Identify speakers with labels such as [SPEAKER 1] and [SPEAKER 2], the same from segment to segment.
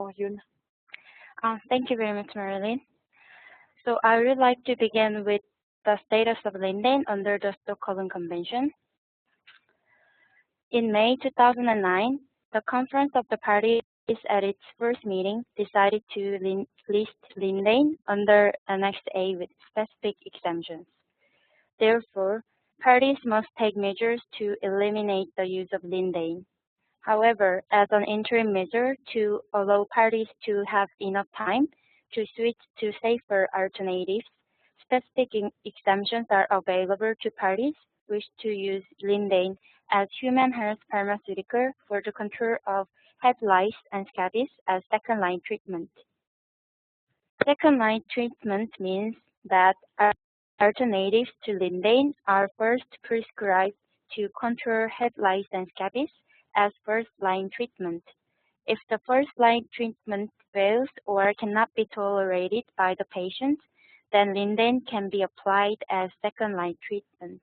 [SPEAKER 1] Oh, Yun.
[SPEAKER 2] Thank you very much, Marilyn. So I would like to begin with the status of Lindane under the Stockholm Convention. In May 2009, the Conference of the Parties at its first meeting decided to list Lindane under Annex A with specific exemptions. Therefore, parties must take measures to eliminate the use of Lindane. However, as an interim measure to allow parties to have enough time to switch to safer alternatives, specific exemptions are available to parties wish to use Lindane as human health pharmaceutical for the control of head lice and scabies as second-line treatment. Second-line treatment means that alternatives to Lindane are first prescribed to control head lice and scabies as first-line treatment. If the first-line treatment fails or cannot be tolerated by the patient, then Lindane can be applied as second-line treatment.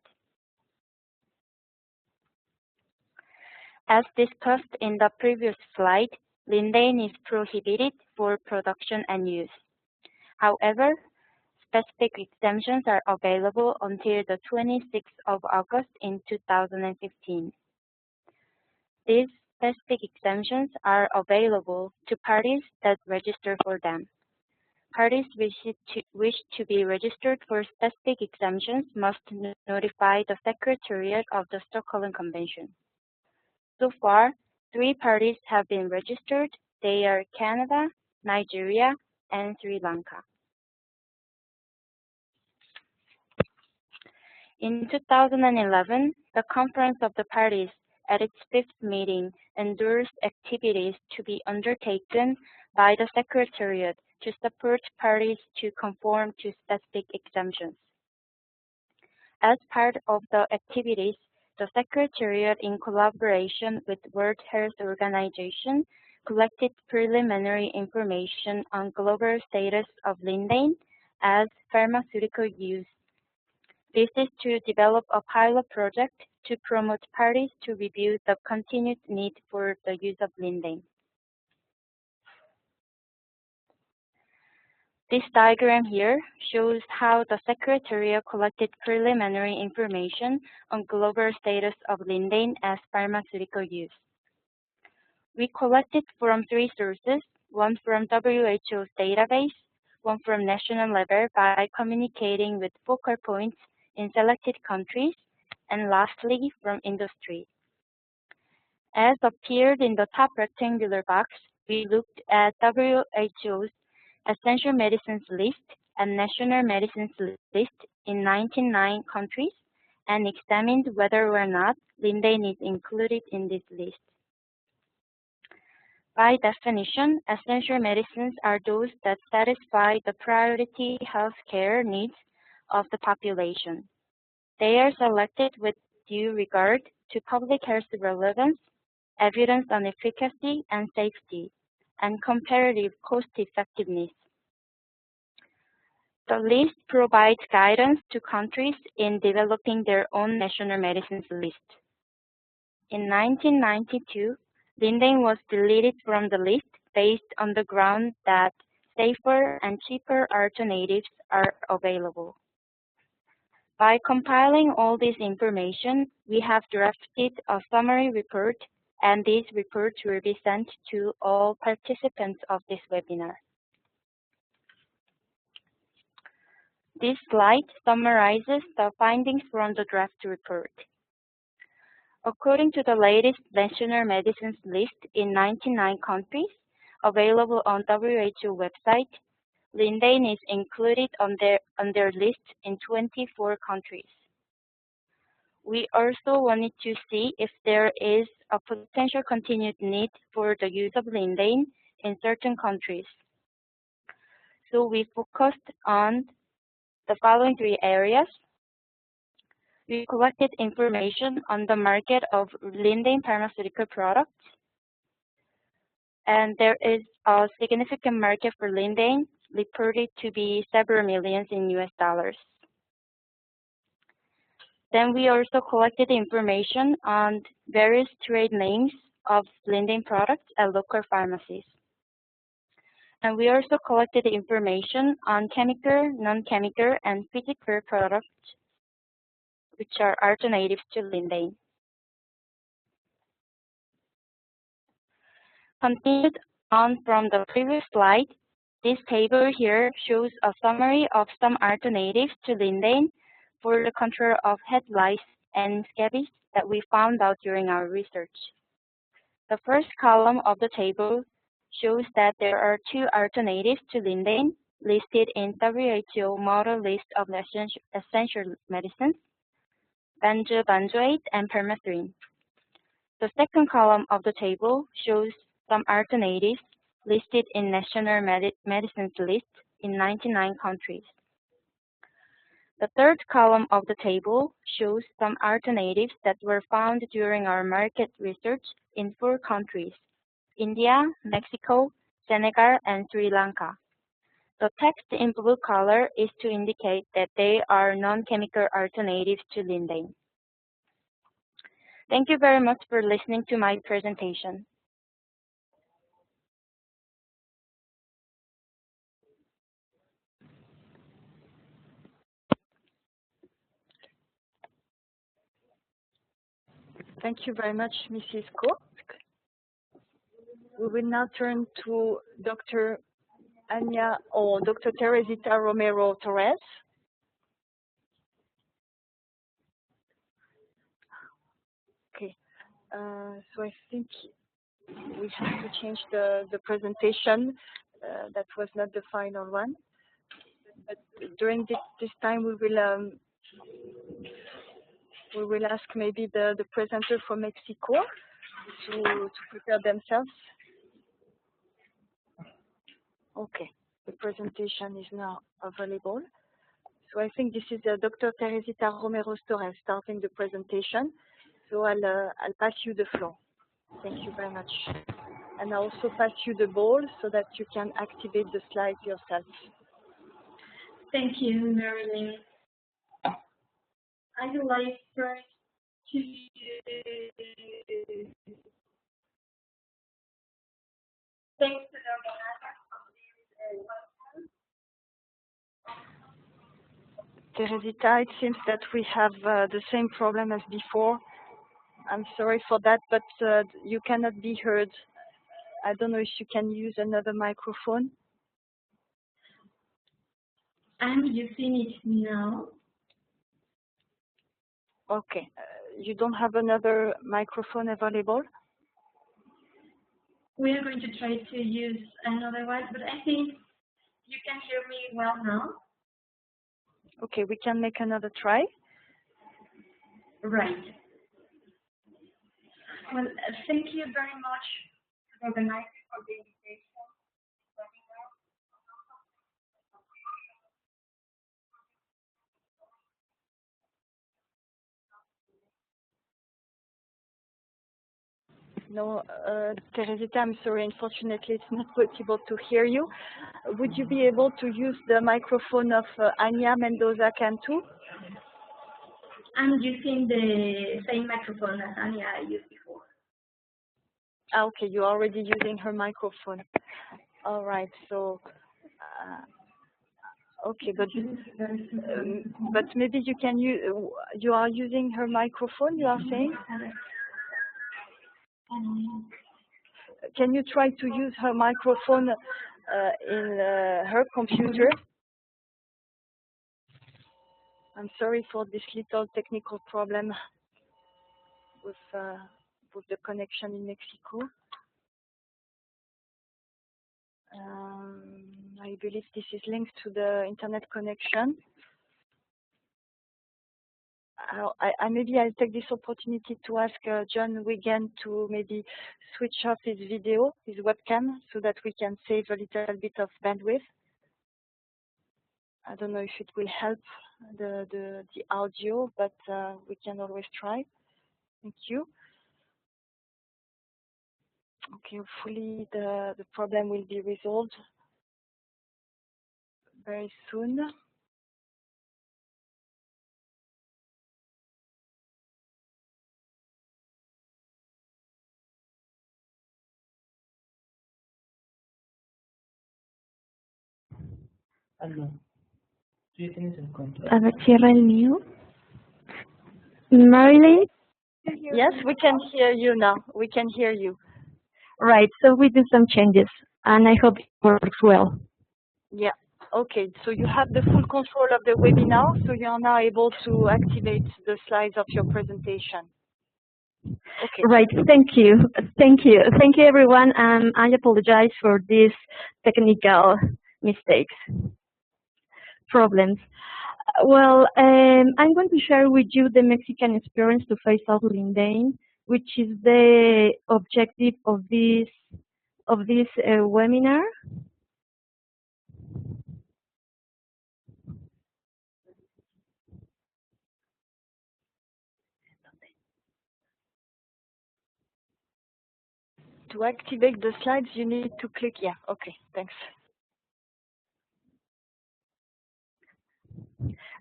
[SPEAKER 2] As discussed in the previous slide, Lindane is prohibited for production and use. However, specific exemptions are available until the 26th of August in 2015. These specific exemptions are available to parties that register for them. Parties wish to be registered for specific exemptions must notify the Secretariat of the Stockholm Convention. So far, 3 parties have been registered. They are Canada, Nigeria, and Sri Lanka. In 2011, the Conference of the Parties at its 5th meeting endorsed activities to be undertaken by the Secretariat to support parties to conform to specific exemptions. As part of the activities, the Secretariat, in collaboration with World Health Organization, collected preliminary information on global status of Lindane as pharmaceutical use. This is to develop a pilot project to promote parties to review the continued need for the use of Lindane. This diagram here shows how the Secretariat collected preliminary information on global status of Lindane as pharmaceutical use. We collected from 3 sources, one from WHO's database, one from national level by communicating with focal points in selected countries, and lastly, from industry. As appeared in the top rectangular box, we looked at WHO's Essential Medicines List and National Medicines List in 99 countries and examined whether or not Lindane is included in this list. By definition, essential medicines are those that satisfy the priority healthcare needs of the population. They are selected with due regard to public health relevance, evidence on efficacy and safety, and comparative cost-effectiveness. The list provides guidance to countries in developing their own national medicines list. In 1992, Lindane was deleted from the list based on the ground that safer and cheaper alternatives are available. By compiling all this information, we have drafted a summary report, and these reports will be sent to all participants of this webinar. This slide summarizes the findings from the draft report. According to the latest national medicines list in 99 countries, available on WHO website, Lindane is included on their list in 24 countries. We also wanted to see if there is a potential continued need for the use of Lindane in certain countries. So we focused on the following 3 areas. We collected information on the market of Lindane pharmaceutical products, and there is a significant market for Lindane, reported to be several millions in US dollars. Then we also collected information on various trade names of Lindane products at local pharmacies. And we also collected information on chemical, non-chemical, and physical products, which are alternatives to Lindane. Continued on from the previous slide, this table here shows a summary of some alternatives to Lindane for the control of head lice and scabies that we found out during our research. The first column of the table shows that there are 2 alternatives to Lindane listed in WHO model list of essential medicines, benzoate and permethrin. The second column of the table shows some alternatives listed in National Medicines list in 99 countries. The third column of the table shows some alternatives that were found during our market research in 4 countries: India, Mexico, Senegal, and Sri Lanka. The text in blue color is to indicate that they are non-chemical alternatives to Lindane. Thank you very much for listening to my presentation.
[SPEAKER 1] Thank you very much, Mrs. Cook. We will now turn to Dr. Anya or Dr. Teresita Romero Torres. Okay, so I think we have to change the presentation. That was not the final one. But during this time, we will ask maybe the presenter from Mexico to prepare themselves. Okay, the presentation is now available. So I think this is Dr. Teresita Romero Torres starting the presentation. So I'll pass you the floor. Thank you very much. And I also pass you the ball so that you can activate the slides yourself.
[SPEAKER 3] Thank you, Marilyn. I would like first to thanks to the organizers of this
[SPEAKER 1] Teresita, it seems that we have the same problem as before. I'm sorry for that, but you cannot be heard. I don't know if you can use another microphone.
[SPEAKER 3] I'm using it now.
[SPEAKER 1] Okay. You don't have another microphone available?
[SPEAKER 3] We are going to try to use another one, but I think you can hear me well now.
[SPEAKER 1] Okay, we can make another try.
[SPEAKER 3] Right. Well, thank you very much to the organizer for the invitation.
[SPEAKER 1] No, Teresita, I'm sorry. Unfortunately, it's not possible to hear you. Would you be able to use the microphone of Anya Mendoza Cantu?
[SPEAKER 3] I'm using the same microphone as Anya used before.
[SPEAKER 1] Okay, you're already using her microphone. All right, so okay, but maybe you can use. You are using her microphone. You are saying? Can you try to use her microphone in her computer? I'm sorry for this little technical problem with the connection in Mexico. I believe this is linked to the internet connection. Maybe I'll take this opportunity to ask John Wigan to maybe switch off his video, his webcam, so that we can save a little bit of bandwidth. I don't know if it will help the audio, but we can always try. Thank you. Okay, hopefully the problem will be resolved very soon.
[SPEAKER 4] A ver, cierra el mío. Marilyn?
[SPEAKER 1] Yes, we can hear you now. We can hear you.
[SPEAKER 4] Right, so we do some changes, and I hope it works well.
[SPEAKER 1] Yeah. Okay, so you have the full control of the webinar, so you are now able to activate the slides of your presentation. Okay.
[SPEAKER 4] Right, thank you. Thank you. Thank you, everyone. I apologize for these technical mistakes, problems. Well, I'm going to share with you the Mexican experience to phase out Lindane, which is the objective of this webinar.
[SPEAKER 1] To activate the slides, you need to click, yeah, okay, thanks.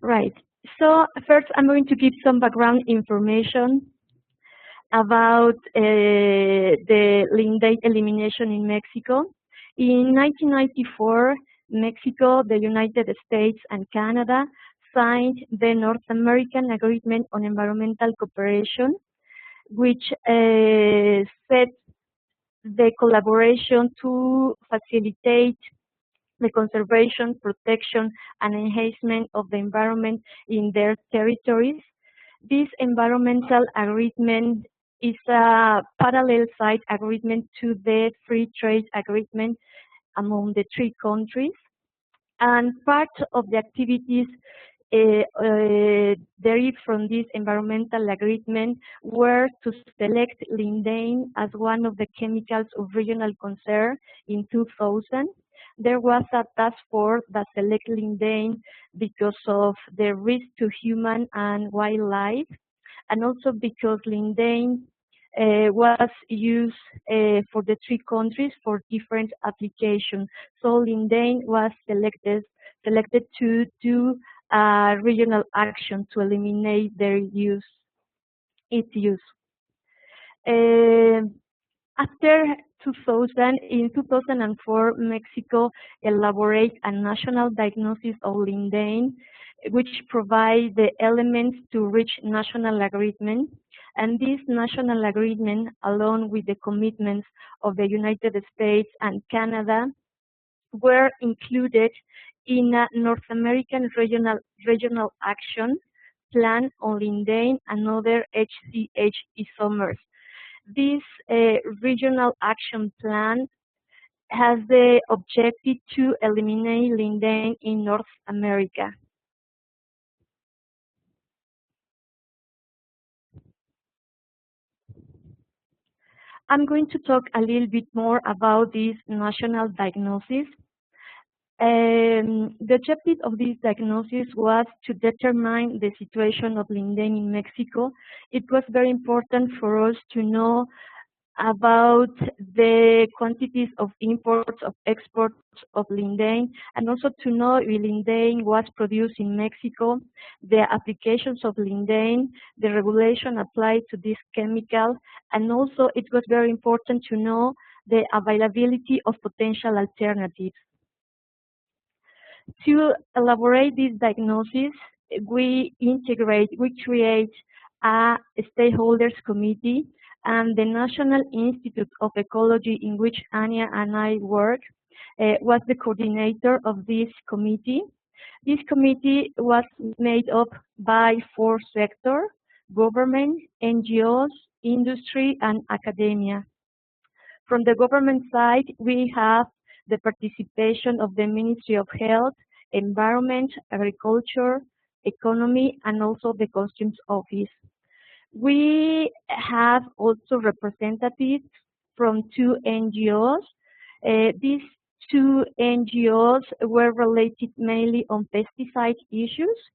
[SPEAKER 4] Right, so first I'm going to give some background information about the Lindane elimination in Mexico. In 1994, Mexico, the United States, and Canada signed the North American Agreement on Environmental Cooperation, which set the collaboration to facilitate the conservation, protection, and enhancement of the environment in their territories. This environmental agreement is a parallel side agreement to the free trade agreement among the three countries. And part of the activities derived from this environmental agreement were to select Lindane as one of the chemicals of regional concern in 2000. There was a task force that selected Lindane because of the risk to human and wildlife, and also because Lindane was used for the three countries for different applications. So Lindane was selected to do a regional action to eliminate its use. After 2000, in 2004, Mexico elaborated a national diagnosis of Lindane, which provides the elements to reach national agreement. And this national agreement, along with the commitments of the United States and Canada, were included in a North American regional action plan on Lindane and other HCH isomers. This regional action plan has the objective to eliminate Lindane in North America. I'm going to talk a little bit more about this national diagnosis. The objective of this diagnosis was to determine the situation of Lindane in Mexico. It was very important for us to know about the quantities of imports, of exports of Lindane, and also to know if Lindane was produced in Mexico, the applications of Lindane, the regulation applied to this chemical, and also it was very important to know the availability of potential alternatives. To elaborate this diagnosis, we create a stakeholders committee, and the National Institute of Ecology, in which Anya and I work, was the coordinator of this committee. This committee was made up by 4 sectors: government, NGOs, industry, and academia. From the government side, we have the participation of the Ministry of Health, Environment, Agriculture, Economy, and also the Customs Office. We have also representatives from 2 NGOs. These 2 NGOs were related mainly on pesticide issues.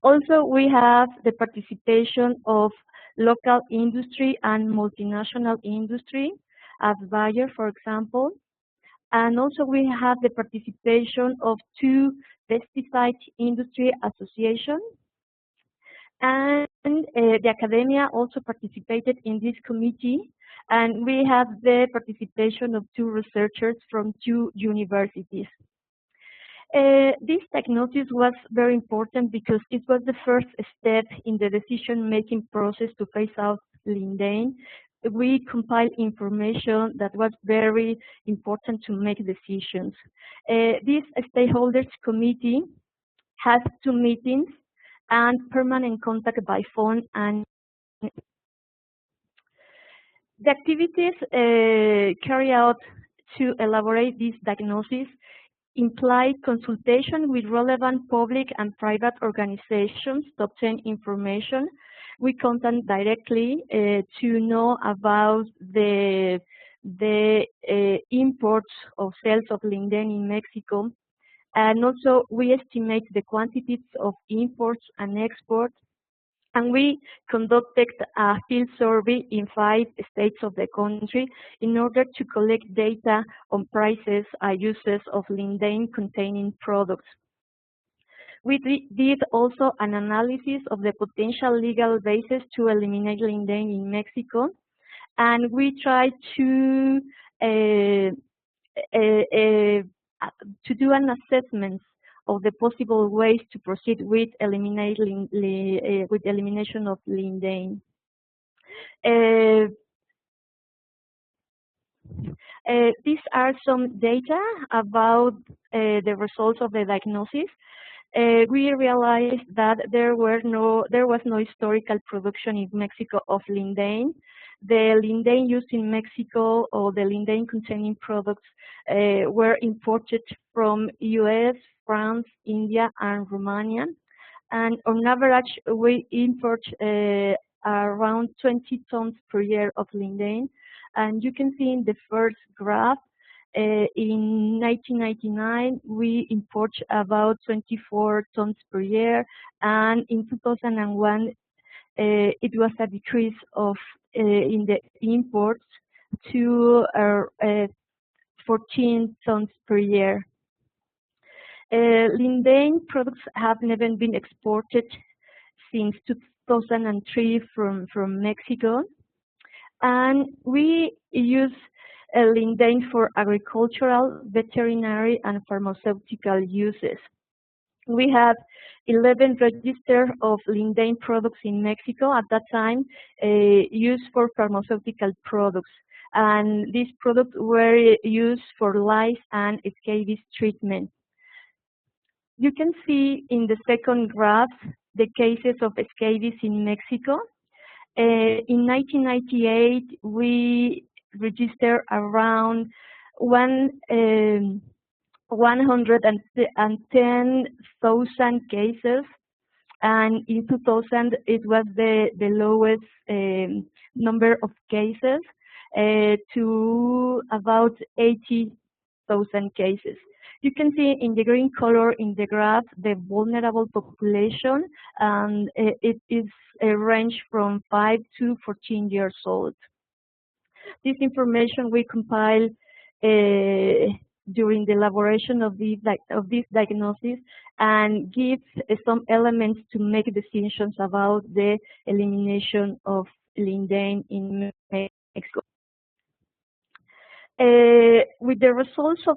[SPEAKER 4] Also, we have the participation of local industry and multinational industry, as Bayer, for example. And also we have the participation of 2 pesticide industry associations. And the academia also participated in this committee. And we have the participation of 2 researchers from 2 universities. This diagnosis was very important because it was the first step in the decision-making process to phase out Lindane. We compiled information that was very important to make decisions. This stakeholders committee has 2 meetings and permanent contact by phone, and the activities carried out to elaborate this diagnosis implied consultation with relevant public and private organizations to obtain information. We contact directly to know about the imports or sales of Lindane in Mexico, and also we estimate the quantities of imports and exports. And we conducted a field survey in 5 states of the country in order to collect data on prices and uses of Lindane-containing products. We did also an analysis of the potential legal basis to eliminate Lindane in Mexico, and we tried to do an assessment of the possible ways to proceed with elimination of Lindane. These are some data about the results of the diagnosis. We realized that there was no historical production in Mexico of Lindane. The Lindane used in Mexico, or the Lindane-containing products, were imported from US, France, India, and Romania. And on average, we import around 20 tons per year of Lindane. And you can see in the first graph, in 1999, we import about 24 tons per year, and in 2001, it was a decrease of in the imports to 14 tons per year. Lindane products have never been exported since 2003 from Mexico, and we use Lindane for agricultural, veterinary, and pharmaceutical uses. We have 11 registers of Lindane products in Mexico at that time, used for pharmaceutical products. And these products were used for lice and scabies treatment. You can see in the second graph the cases of scabies in Mexico. In 1998, we registered around 110,000 cases, and in 2000 it was the lowest number of cases to about 80,000 cases. You can see in the green color in the graph the vulnerable population, and it is a range from 5 to 14 years old. This information we compiled during the elaboration of this diagnosis, and give some elements to make decisions about the elimination of Lindane in Mexico. With the results of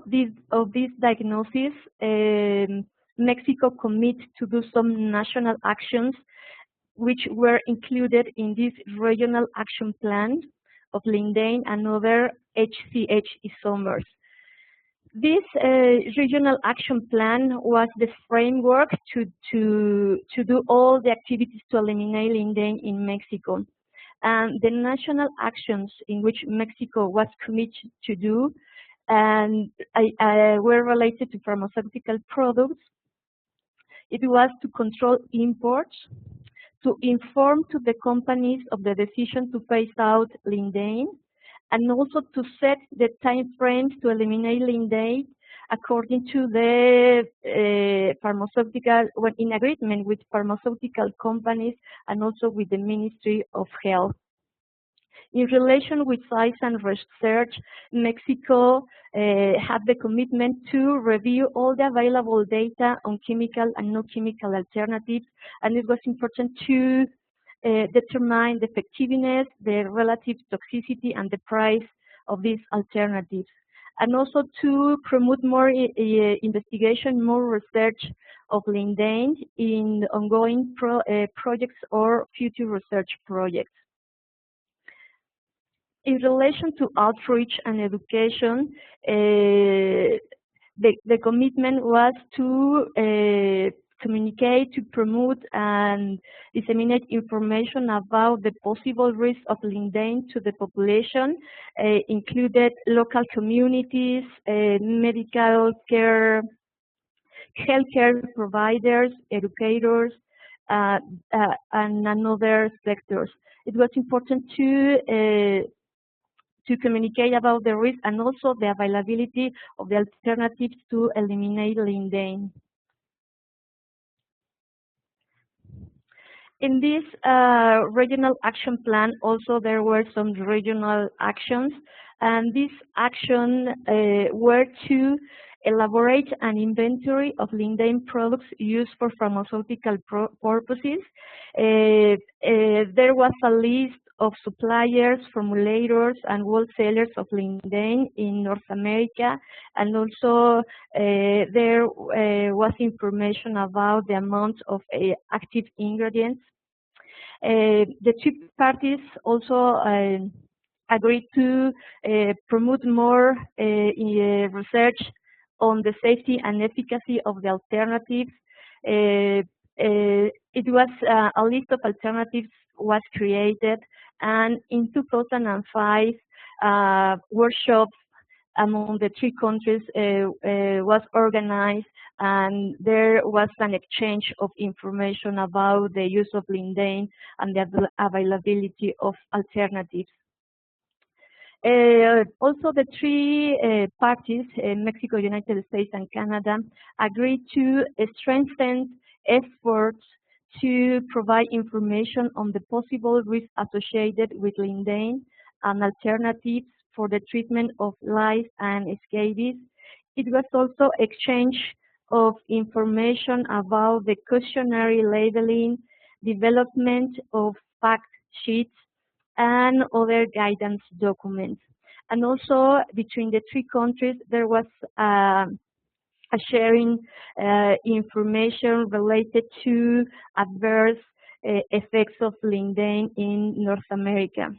[SPEAKER 4] this diagnosis, Mexico commits to do some national actions which were included in this regional action plan of Lindane and other HCH isomers. This regional action plan was the framework to do all the activities to eliminate Lindane in Mexico. And the national actions in which Mexico was committed to do and were related to pharmaceutical products. It was to control imports, to inform to the companies of the decision to phase out Lindane, and also to set the time frames to eliminate Lindane according to the pharmaceutical, in agreement with pharmaceutical companies and also with the Ministry of Health. In relation with science and research, Mexico had the commitment to review all the available data on chemical and non-chemical alternatives, and it was important to determine the effectiveness, the relative toxicity, and the price of these alternatives. and also to promote more investigation, more research of Lindane in ongoing projects or future research projects. In relation to outreach and education, the commitment was to communicate, to promote and disseminate information about the possible risks of Lindane to the population, included local communities, medical care, healthcare providers, educators, and other sectors. It was important to communicate about the risk and also the availability of the alternatives to eliminate Lindane. In this regional action plan, also there were some regional actions, and these actions were to elaborate an inventory of Lindane products used for pharmaceutical purposes. There was a list of suppliers, formulators, and wholesalers of Lindane in North America, and also there was information about the amount of active ingredients. The two parties also agreed to promote more research on the safety and efficacy of the alternatives. It was a list of alternatives was created, and in 2005, workshops among the three countries was organized, and there was an exchange of information about the use of Lindane and the availability of alternatives. Also, the three parties, Mexico, United States, and Canada, agreed to strengthen efforts to provide information on the possible risks associated with Lindane and alternatives for the treatment of lice and scabies. It was also exchange of information about the cautionary labeling, development of fact sheets, and other guidance documents. And also between the three countries, there was a sharing information related to adverse effects of Lindane in North America.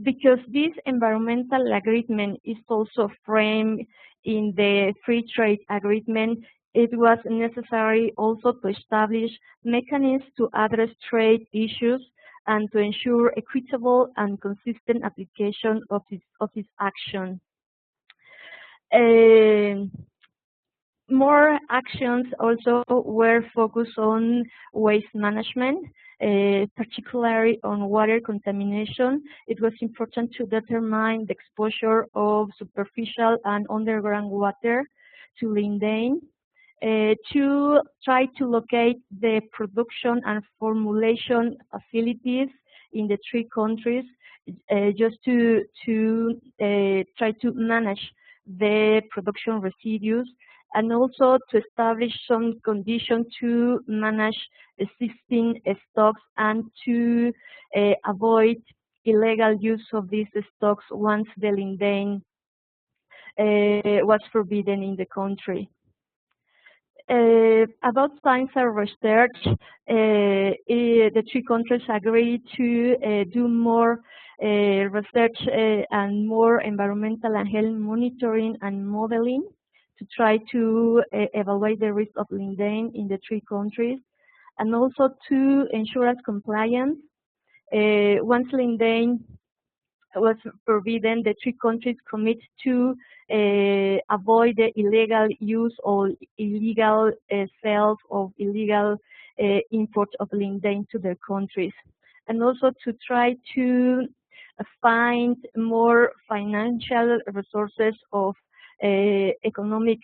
[SPEAKER 4] Because this environmental agreement is also framed in the free trade agreement, it was necessary also to establish mechanisms to address trade issues and to ensure equitable and consistent application of this action. More actions also were focused on waste management, particularly on water contamination. It was important to determine the exposure of superficial and underground water to Lindane, to try to locate the production and formulation facilities in the three countries, just to try to manage the production residues, and also to establish some conditions to manage existing stocks and to avoid illegal use of these stocks once the Lindane was forbidden in the country. About science and research, the three countries agreed to do more research and more environmental and health monitoring and modeling to try to evaluate the risk of Lindane in the three countries, and also to ensure compliance. Once Lindane was forbidden, the three countries commit to avoid the illegal use or illegal sales of illegal import of Lindane to their countries, and also to try to find more financial resources of economic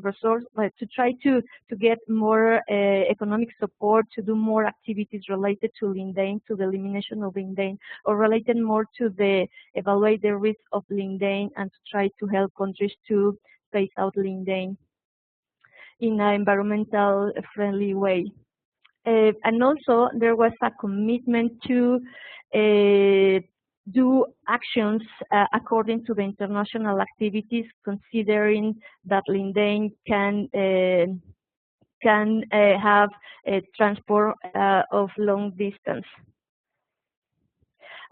[SPEAKER 4] resource, to try to get more economic support to do more activities related to Lindane, to the elimination of Lindane, or related more to the evaluate the risk of Lindane and to try to help countries to phase out Lindane in an environmental friendly way. And also there was a commitment to do actions according to the international activities, considering that Lindane can have a transport of long distance.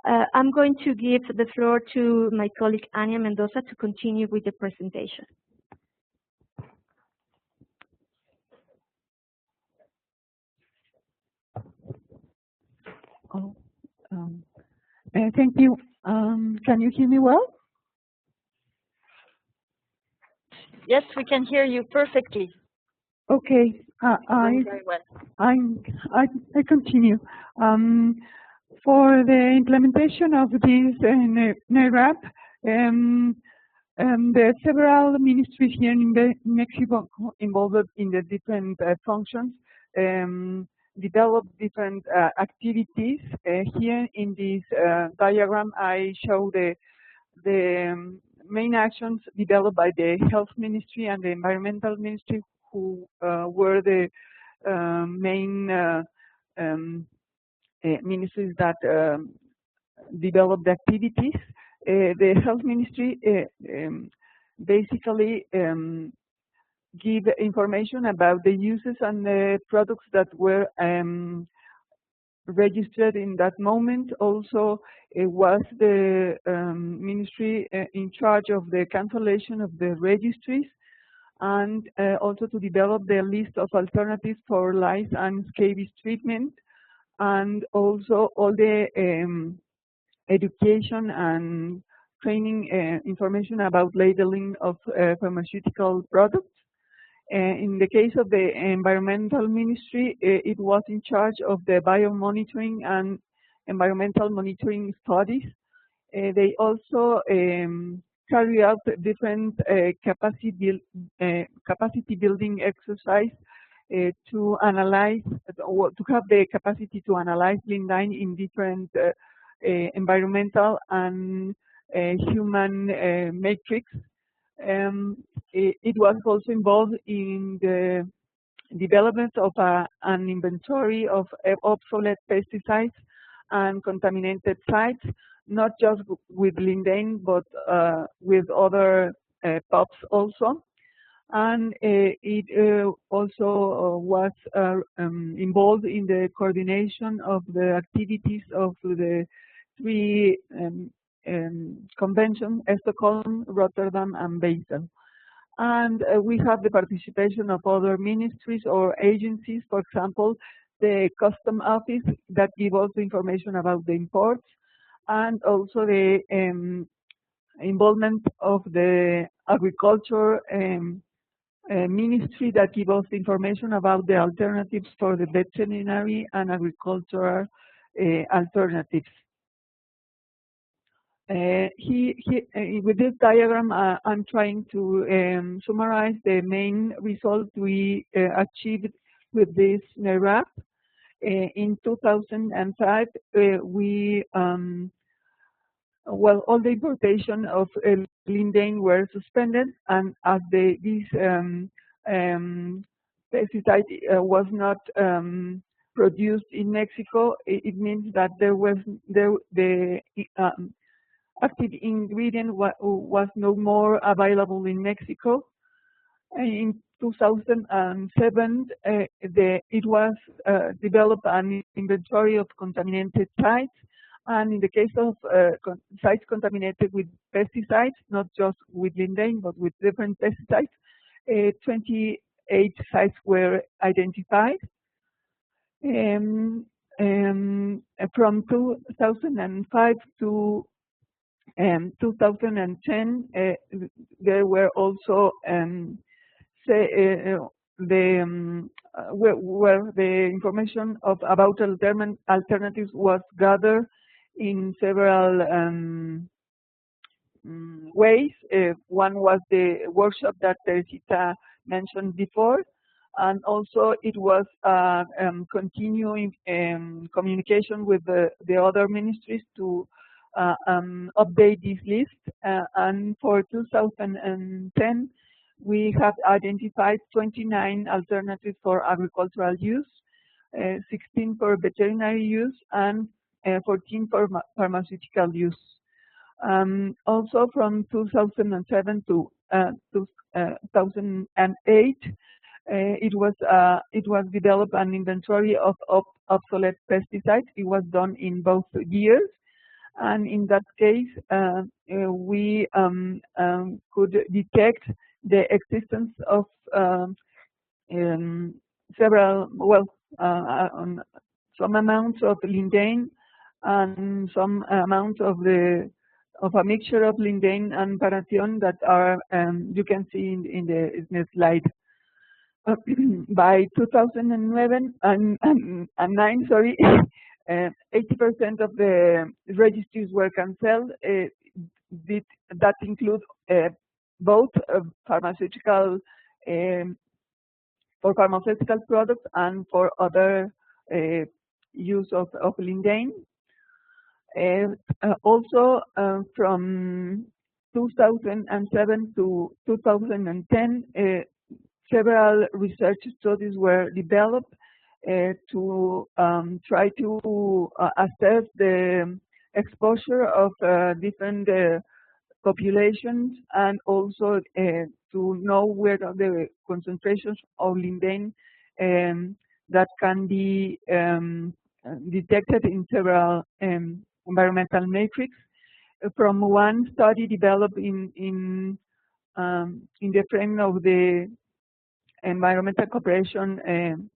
[SPEAKER 4] I'm going to give the floor to my colleague Anya Mendoza to continue with the presentation.
[SPEAKER 5] Oh, thank you. Can you hear me well?
[SPEAKER 1] Yes, we can hear you perfectly.
[SPEAKER 5] Okay.
[SPEAKER 1] Very well.
[SPEAKER 5] I continue. For the implementation of this NERAP, there are several ministries here in Mexico involved in the different functions, develop different activities. Here in this diagram, I show the main actions developed by the Health Ministry and the Environmental Ministry, who were the main ministries that developed the activities. The Health Ministry basically give information about the uses and the products that were registered in that moment. Also, it was the ministry in charge of the cancellation of the registries, and also to develop the list of alternatives for lice and scabies treatment, and also all the education and training information about labeling of pharmaceutical products. In the case of the Environmental Ministry, it was in charge of the biomonitoring and environmental monitoring studies. They also carry out different capacity building exercise to analyze, to have the capacity to analyze Lindane in different environmental and human matrix. It was also involved in the development of an inventory of obsolete pesticides and contaminated sites, not just with Lindane, but with other POPs also. And it also was involved in the coordination of the activities of the three conventions, Stockholm, Rotterdam, and Basel. And we have the participation of other ministries or agencies, for example, the Custom Office that give us information about the imports, and also the involvement of the Agriculture Ministry that give us information about the alternatives for the veterinary and agricultural alternatives. With this diagram, I'm trying to summarize the main results we achieved with this NERAP. In 2005, all the importation of Lindane were suspended, and as this pesticide was not produced in Mexico, it means that the active ingredient was no more available in Mexico. In 2007, it was developed an inventory of contaminated sites, and in the case of sites contaminated with pesticides, not just with Lindane, but with different pesticides, 28 sites were identified. From 2005 to 2010, there were also where the information about alternatives was gathered in several ways. One was the workshop that Teresita mentioned before, and also it was continuing communication with the other ministries to update this list. And for 2010, we have identified 29 alternatives for agricultural use, 16 for veterinary use, and 14 for pharmaceutical use. Also from 2007 to 2008, it was developed an inventory of obsolete pesticides. It was done in both years, and in that case, we could detect the existence of several, some amounts of Lindane and some amount of a mixture of Lindane and parathion that are you can see in the slide. By 2011 and 9, sorry, 80% of the registries were cancelled. That includes both pharmaceutical for pharmaceutical products and for other use of Lindane. Also, from 2007 to 2010, several research studies were developed to try to assess the exposure of different populations, and also to know where are the concentrations of Lindane that can be detected in several environmental matrix. From one study developed in the frame of the Environmental Cooperation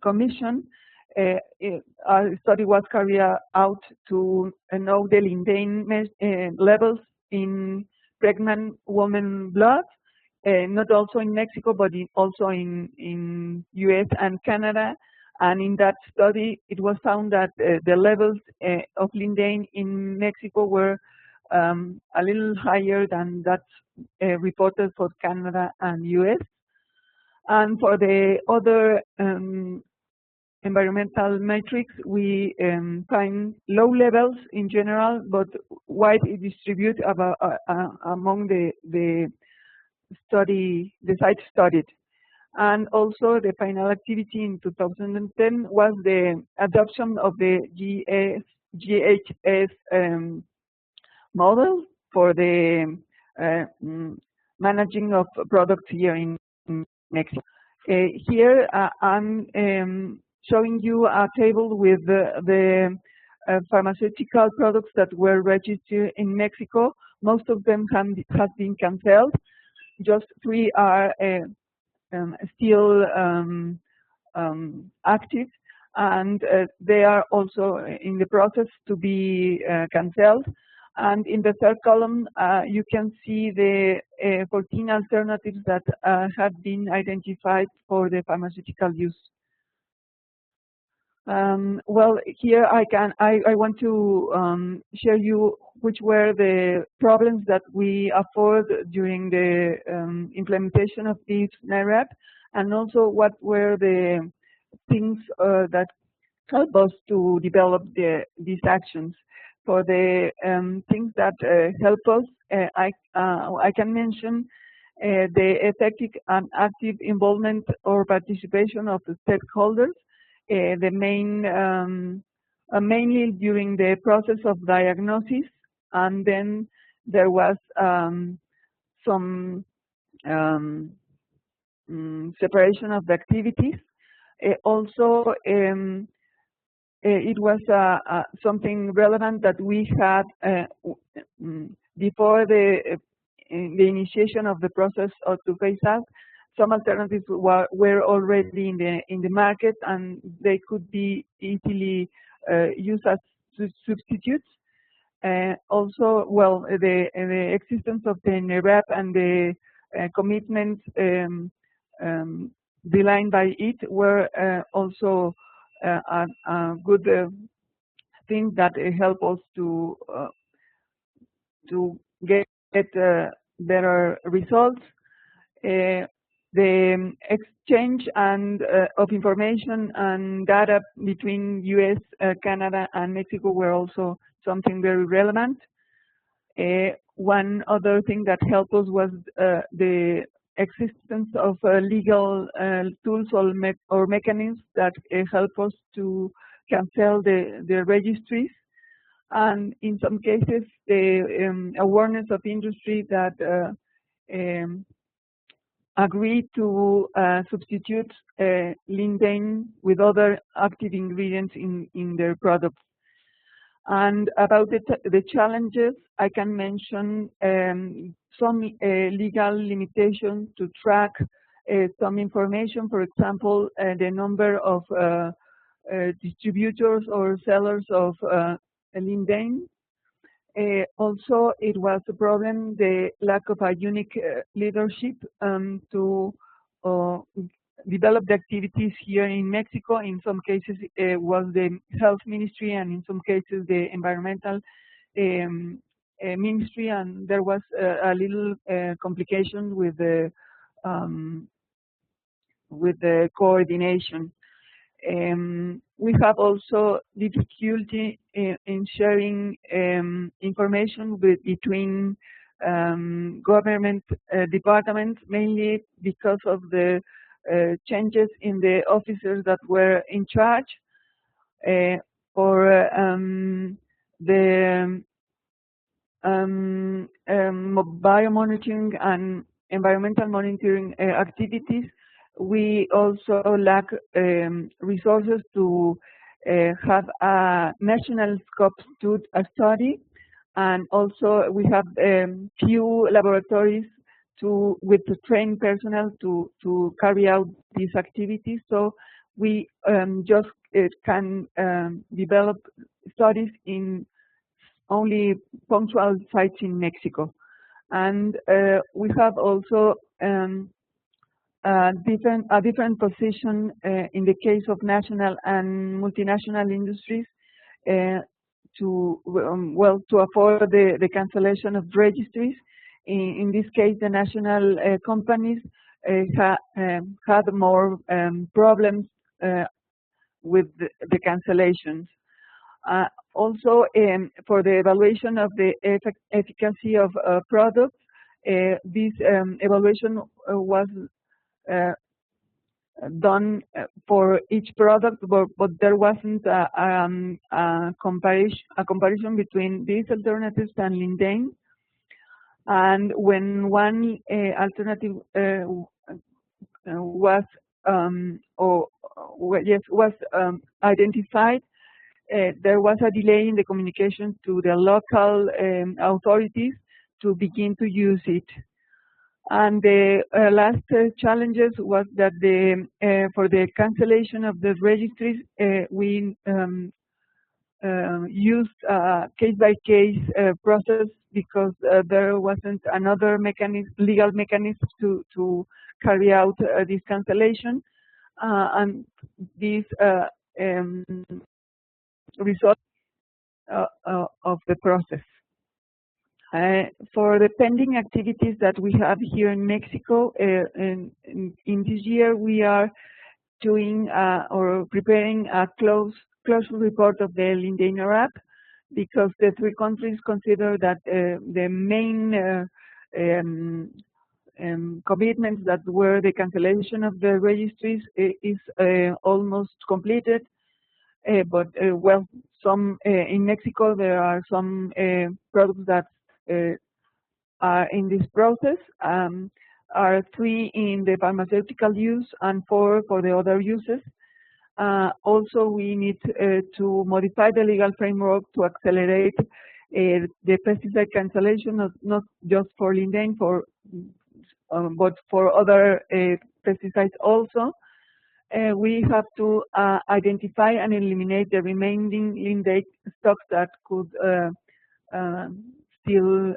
[SPEAKER 5] Commission, a study was carried out to know the Lindane levels in pregnant women blood, not also in Mexico, but also in US and Canada. And in that study, it was found that the levels of Lindane in Mexico were a little higher than that reported for Canada and US. And for the other environmental matrix, we find low levels in general, but widely distributed among the sites studied. And also the final activity in 2010 was the adoption of the GHS model for the managing of products here in Mexico. Here I'm showing you a table with the pharmaceutical products that were registered in Mexico. Most of them have been canceled. Just 3 are still active, and they are also in the process to be canceled. And in the third column, you can see the 14 alternatives that have been identified for the pharmaceutical use. Well, here I want to share you which were the problems that we afford during the implementation of this NIRAP, and also what were the things that help us to develop these actions. For the things that help us, I can mention the effective and active involvement or participation of the stakeholders. The mainly during the process of diagnosis, and then there was some separation of the activities. Also, it was something relevant that we had before the initiation of the process to phase out. Some alternatives were already in the market, and they could be easily used as substitutes. Also, well, the existence of the NIRAP and the commitments designed by it were also a good thing that help us to get better results. The exchange of information and data between US, Canada, and Mexico were also something very relevant. One other thing that helped us was the existence of legal tools or mechanisms that help us to cancel the registries. and in some cases the awareness of industry that agree to substitute Lindane with other active ingredients in their products. And about the challenges, I can mention some legal limitations to track some information. For example, the number of distributors or sellers of Lindane. Also, it was a problem, the lack of a unique leadership to develop the activities here in Mexico. In some cases, it was the health ministry, and in some cases, the environmental ministry, and there was a little complication with the coordination. We have also difficulty in sharing information between government departments, mainly because of the changes in the officers that were in charge for the biomonitoring and environmental monitoring activities. We also lack resources to have a national scope study, and also we have few laboratories with the trained personnel to carry out these activities. So we just can develop studies in only punctual sites in Mexico. And we have also a different position in the case of national and multinational industries to afford the cancellation of registries. In this case, the national companies had more problems with the cancellations. Also, for the evaluation of the efficacy of products, this evaluation was done for each product, but there wasn't a comparison between these alternatives and Lindane. And when one alternative was identified, there was a delay in the communication to the local authorities to begin to use it. And the last challenges was that for the cancellation of the registries, we used a case-by-case process because there wasn't another legal mechanism to carry out this cancellation, and this result of the process. For the pending activities that we have here in Mexico, in this year we are doing or preparing a closure report of the Lindane RAP, because the three countries consider that the main commitments that were the cancellation of the registries is almost completed. But some in Mexico there are some products that are in this process, are 3 in the pharmaceutical use and 4 for the other uses. Also, we need to modify the legal framework to accelerate the pesticide cancellation, not just for Lindane, but for other pesticides also. We have to identify and eliminate the remaining Lindane stocks that could still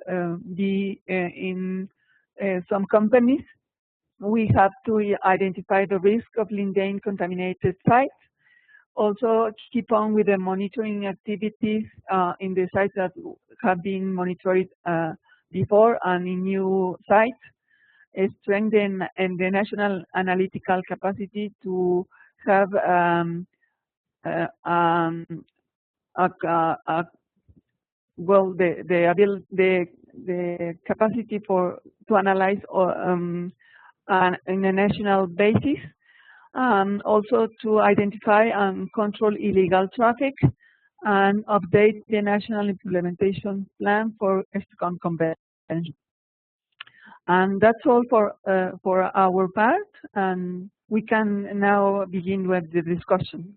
[SPEAKER 5] be in some companies. We have to identify the risk of Lindane contaminated sites. Also, keep on with the monitoring activities in the sites that have been monitored before and in new sites. Strengthen the national analytical capacity to have the capacity to analyze in a national basis, also to identify and control illegal traffic, and update the national implementation plan for Stockholm Convention. And that's all for our part, and we can now begin with the discussion.